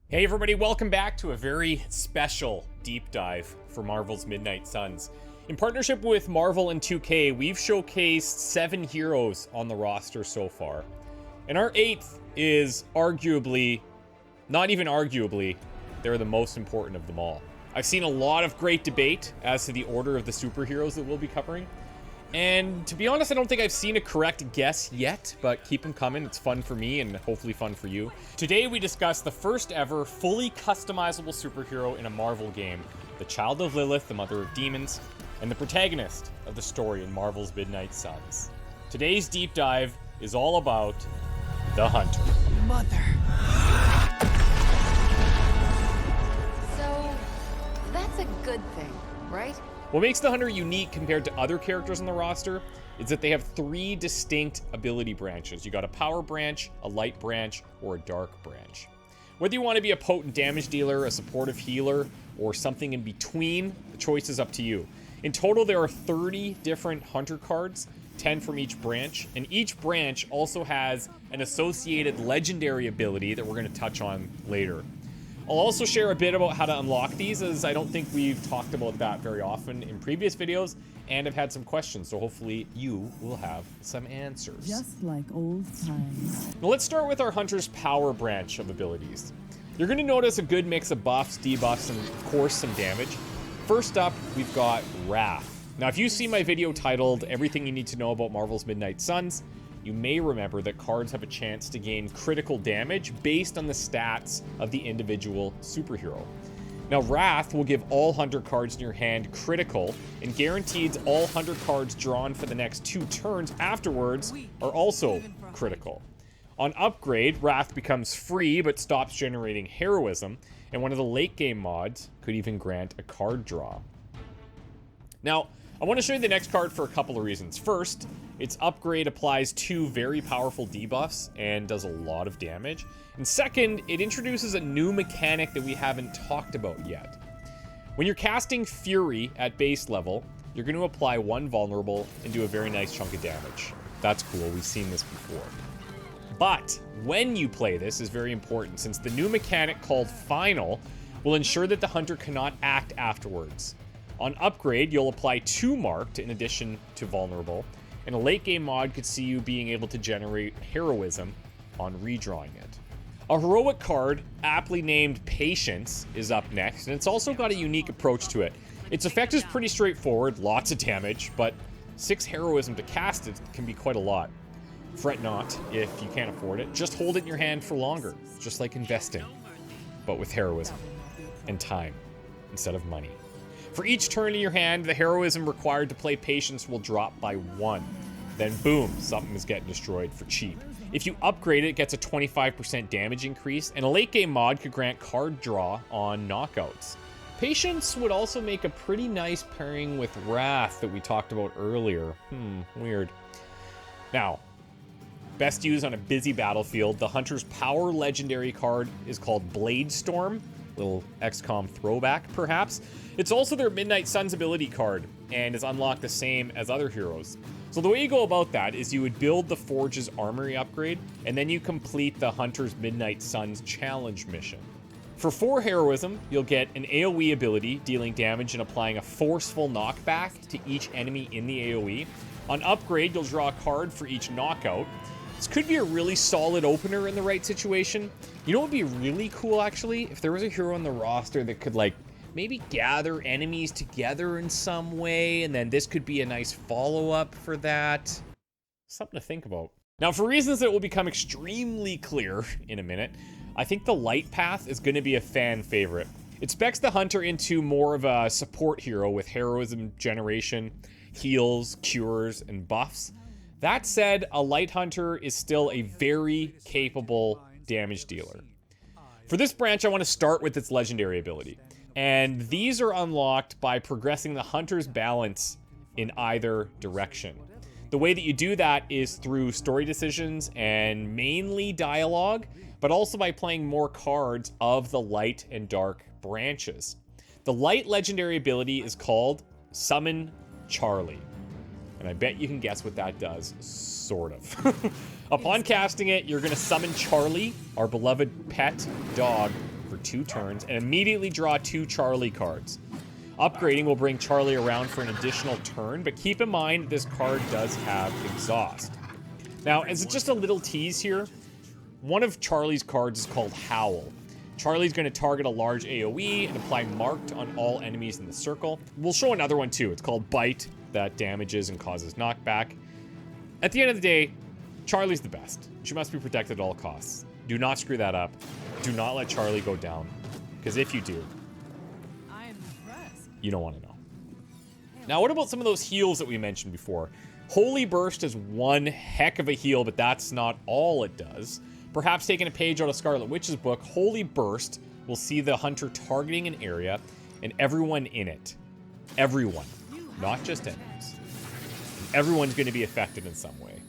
Hey everybody, welcome back to a very special deep dive for Marvel's Midnight Suns. In partnership with Marvel and 2K, we've showcased 7 heroes on the roster so far. And our 8th is arguably, not even arguably, they're the most important of them all. I've seen a lot of great debate as to the order of the superheroes that we'll be covering. And to be honest, I don't think I've seen a correct guess yet, but keep them coming. It's fun for me and hopefully fun for you. Today we discuss the first ever fully customizable superhero in a Marvel game, the child of Lilith, the mother of demons, and the protagonist of the story in Marvel's Midnight Suns. Today's deep dive is all about the Hunter. Mother. So, that's a good thing, right? What makes the Hunter unique compared to other characters on the roster is that they have 3 distinct ability branches. You got a power branch, a light branch, or a dark branch. Whether you want to be a potent damage dealer, a supportive healer, or something in between, the choice is up to you. In total, there are 30 different Hunter cards, 10 from each branch, and each branch also has an associated legendary ability that we're going to touch on later. I'll also share a bit about how to unlock these, as I don't think we've talked about that very often in previous videos, and I've had some questions, so hopefully you will have some answers. Just like old times. Now let's start with our Hunter's power branch of abilities. You're going to notice a good mix of buffs, debuffs, and of course some damage. First up, we've got Wrath. Now if you see my video titled Everything You Need to Know About Marvel's Midnight Suns, you may remember that cards have a chance to gain critical damage based on the stats of the individual superhero. Now, Wrath will give all Hunter cards in your hand critical, and guarantees all Hunter cards drawn for the next 2 turns afterwards are also critical. On upgrade, Wrath becomes free but stops generating heroism, and one of the late game mods could even grant a card draw. Now, I want to show you the next card for a couple of reasons. First, its upgrade applies 2 very powerful debuffs and does a lot of damage. And second, it introduces a new mechanic that we haven't talked about yet. When you're casting Fury at base level, you're going to apply 1 vulnerable and do a very nice chunk of damage. That's cool, we've seen this before. But when you play this is very important, since the new mechanic called Final will ensure that the Hunter cannot act afterwards. On upgrade, you'll apply 2 marked in addition to vulnerable, and a late game mod could see you being able to generate heroism on redrawing it. A heroic card, aptly named Patience, is up next, and it's also got a unique approach to it. Its effect is pretty straightforward, lots of damage, but 6 heroism to cast it can be quite a lot. Fret not if you can't afford it, just hold it in your hand for longer, just like investing, but with heroism and time instead of money. For each turn in your hand, the heroism required to play Patience will drop by 1. Then boom, something is getting destroyed for cheap. If you upgrade it, it gets a 25% damage increase, and a late game mod could grant card draw on knockouts. Patience would also make a pretty nice pairing with Wrath that we talked about earlier. Weird. Now, best used on a busy battlefield, the Hunter's power legendary card is called Bladestorm. Little XCOM throwback, perhaps. It's also their Midnight Suns ability card, and is unlocked the same as other heroes. So the way you go about that is you would build the Forge's armory upgrade, and then you complete the Hunter's Midnight Suns challenge mission. For 4 heroism, you'll get an AoE ability, dealing damage and applying a forceful knockback to each enemy in the AoE. On upgrade, you'll draw a card for each knockout. This could be a really solid opener in the right situation. You know what would be really cool, actually? If there was a hero on the roster that could, like, maybe gather enemies together in some way, and then this could be a nice follow-up for that. Something to think about. Now, for reasons that will become extremely clear in a minute, I think the light path is going to be a fan favorite. It specs the Hunter into more of a support hero with heroism generation, heals, cures, and buffs. That said, a light Hunter is still a very capable damage dealer. For this branch, I want to start with its legendary ability. And these are unlocked by progressing the Hunter's balance in either direction. The way that you do that is through story decisions and mainly dialogue, but also by playing more cards of the light and dark branches. The light legendary ability is called Summon Charlie. And I bet you can guess what that does, sort of. Upon casting it, you're going to summon Charlie, our beloved pet dog, for for 2 turns and immediately draw 2 Charlie cards. Upgrading will bring Charlie around for an additional turn, but keep in mind this card does have exhaust. Now, as just a little tease here, one of Charlie's cards is called Howl. Charlie's going to target a large AoE and apply marked on all enemies in the circle. We'll show another one too. It's called Bite, that damages and causes knockback. At the end of the day, Charlie's the best. She must be protected at all costs. Do not screw that up. Do not let Charlie go down, because if you do, you don't want to know. Now, what about some of those heals that we mentioned before? Holy Burst is one heck of a heal, but that's not all it does. Perhaps taking a page out of Scarlet Witch's book, Holy Burst will see the hunter targeting an area and everyone in it. Everyone, not just enemies. And everyone's going to be affected in some way.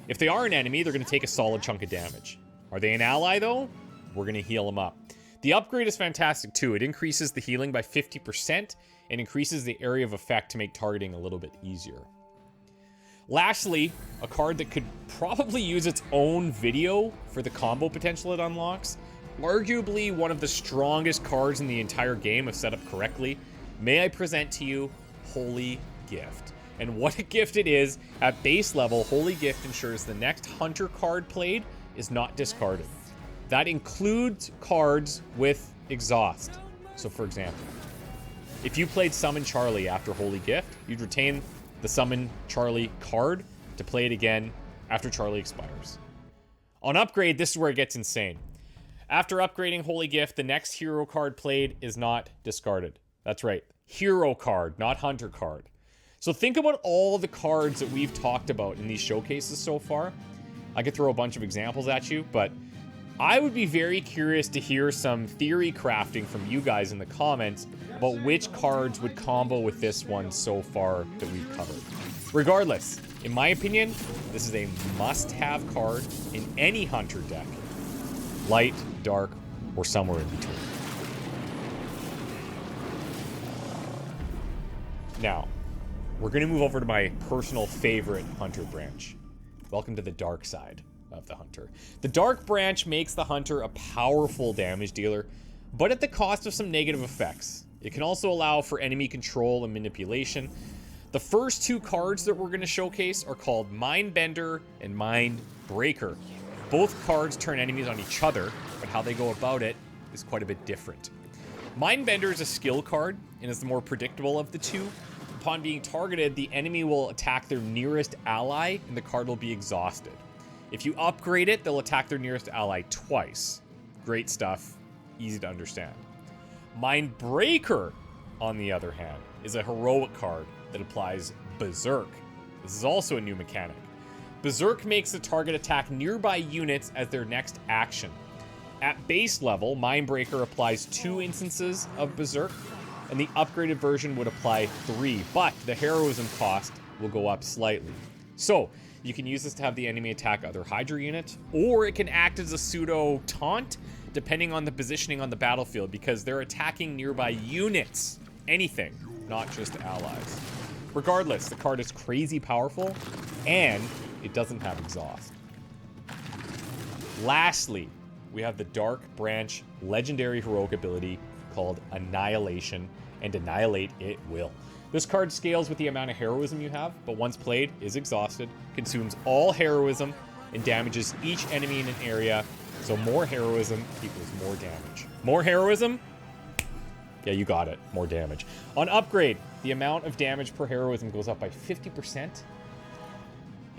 If they are an enemy, they're going to take a solid chunk of damage. Are they an ally, though? We're going to heal them up. The upgrade is fantastic, too. It increases the healing by 50% and increases the area of effect to make targeting a little bit easier. Lastly, a card that could probably use its own video for the combo potential it unlocks. Arguably one of the strongest cards in the entire game if set up correctly. May I present to you Holy Gift. And what a gift it is. At base level, Holy Gift ensures the next hunter card played is not discarded. That includes cards with exhaust. So for example, if you played Summon Charlie after Holy Gift, you'd retain the Summon Charlie card to play it again after Charlie expires. On upgrade, this is where it gets insane. After upgrading Holy Gift, the next hero card played is not discarded. That's right, hero card, not hunter card. So think about all the cards that we've talked about in these showcases so far. I could throw a bunch of examples at you, but I would be very curious to hear some theory crafting from you guys in the comments about which cards would combo with this one so far that we've covered. Regardless, in my opinion, this is a must-have card in any hunter deck. Light, dark, or somewhere in between. Now, we're going to move over to my personal favorite hunter branch. Welcome to the dark side of the hunter. The dark branch makes the hunter a powerful damage dealer, but at the cost of some negative effects. It can also allow for enemy control and manipulation. The first 2 cards that we're going to showcase are called Mindbender and Mindbreaker. Both cards turn enemies on each other, but how they go about it is quite a bit different. Mindbender is a skill card and is the more predictable of the 2. Upon being targeted, the enemy will attack their nearest ally and the card will be exhausted. If you upgrade it, they'll attack their nearest ally twice. Great stuff, easy to understand. Mindbreaker, on the other hand, is a heroic card that applies Berserk. This is also a new mechanic. Berserk makes the target attack nearby units as their next action. At base level, Mindbreaker applies 2 instances of Berserk, and the upgraded version would apply 3, but the heroism cost will go up slightly. So, you can use this to have the enemy attack other Hydra units, or it can act as a pseudo taunt, depending on the positioning on the battlefield, because they're attacking nearby units. Anything, not just allies. Regardless, the card is crazy powerful, and it doesn't have exhaust. Lastly, we have the Dark Branch legendary heroic ability called Annihilation, and annihilate it will. This card scales with the amount of heroism you have, but once played, is exhausted, consumes all heroism, and damages each enemy in an area, so more heroism equals more damage. More heroism? Yeah, you got it. More damage. On upgrade, the amount of damage per heroism goes up by 50%,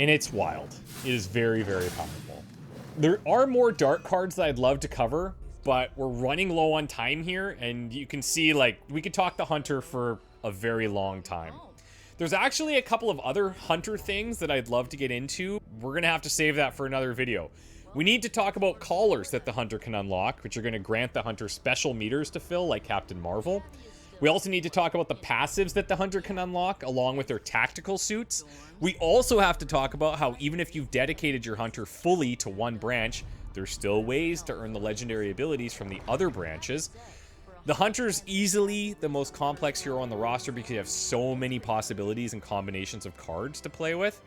and it's wild. It is very, very powerful. There are more dark cards that I'd love to cover, but we're running low on time here, and you can see, like, we could talk the hunter for a very long time. There's actually a couple of other hunter things that I'd love to get into. We're gonna have to save that for another video. We need to talk about collars that the hunter can unlock, which are gonna grant the hunter special meters to fill, like Captain Marvel. We also need to talk about the passives that the hunter can unlock, along with their tactical suits. We also have to talk about how even if you've dedicated your hunter fully to one branch, there's still ways to earn the legendary abilities from the other branches. The hunter's easily the most complex hero on the roster because you have so many possibilities and combinations of cards to play with.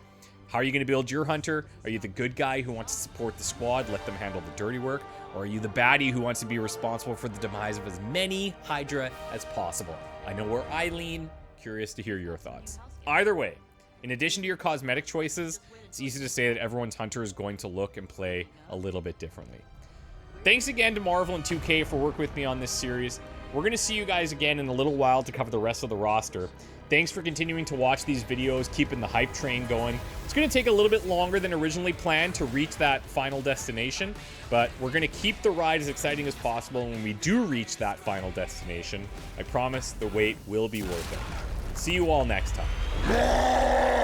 How are you going to build your hunter? Are you the good guy who wants to support the squad, let them handle the dirty work? Or are you the baddie who wants to be responsible for the demise of as many Hydra as possible? I know where I lean. Curious to hear your thoughts. Either way, in addition to your cosmetic choices, it's easy to say that everyone's hunter is going to look and play a little bit differently. Thanks again to Marvel and 2K for working with me on this series. We're going to see you guys again in a little while to cover the rest of the roster. Thanks for continuing to watch these videos, keeping the hype train going. It's going to take a little bit longer than originally planned to reach that final destination, but we're going to keep the ride as exciting as possible. And when we do reach that final destination, I promise the wait will be worth it. See you all next time.